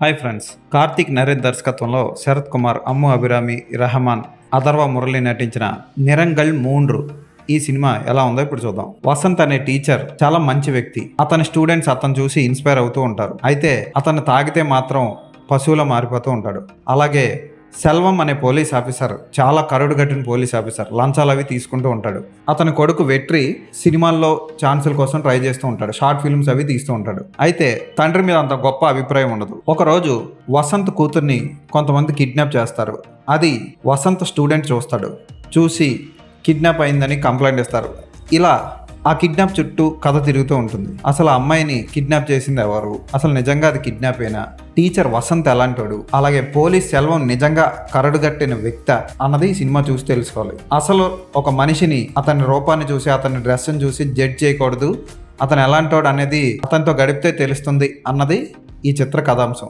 Hi friends, Karthik Naren దర్శకత్వంలో శరత్ కుమార్, అమ్ము అభిరామి, రెహమాన్, అథర్వ మురళి నటించిన నిరంగల్ మూండ్రు ఈ సినిమా ఎలా ఉందో ఇప్పుడు చూద్దాం. వసంత్ అనే టీచర్ చాలా మంచి వ్యక్తి. అతని స్టూడెంట్స్ అతను చూసి ఇన్స్పైర్ అవుతూ ఉంటారు. అయితే అతను తాగితే మాత్రం పశువులా మారిపోతూ ఉంటాడు. అలాగే సెల్వం అనే పోలీస్ ఆఫీసర్ చాలా కరుడుగట్టిన పోలీస్ ఆఫీసర్, లంచాలు అవి తీసుకుంటూ ఉంటాడు. అతని కొడుకు వెట్రి సినిమాల్లో ఛాన్సుల కోసం ట్రై చేస్తూ ఉంటాడు, షార్ట్ ఫిల్మ్స్ అవి తీస్తూ ఉంటాడు. అయితే తండ్రి మీద అంత గొప్ప అభిప్రాయం ఉండదు. ఒకరోజు వసంత్ కూతుర్ని కొంతమంది కిడ్నాప్ చేస్తారు. అది వసంత్ స్టూడెంట్ చూస్తాడు. చూసి కిడ్నాప్ అయిందని కంప్లైంట్ ఇస్తారు. ఇలా ఆ కిడ్నాప్ చుట్టూ కథ తిరుగుతూ ఉంటుంది. అసలు ఆ అమ్మాయిని కిడ్నాప్ చేసింది ఎవరు, అసలు నిజంగా అది కిడ్నాప్ అయినా, టీచర్ వసంత్ ఎలాంటోడు, అలాగే పోలీస్ సెల్వం నిజంగా కరడుగట్టిన వ్యక్తి అన్నది ఈ సినిమా చూసి తెలుసుకోవాలి. అసలు ఒక మనిషిని అతని రూపాన్ని చూసి, అతని డ్రెస్ని చూసి జడ్జ్ చేయకూడదు. అతను ఎలాంటోడు అనేది అతనితో గడిపితే తెలుస్తుంది అన్నది ఈ చిత్ర కథాంశం.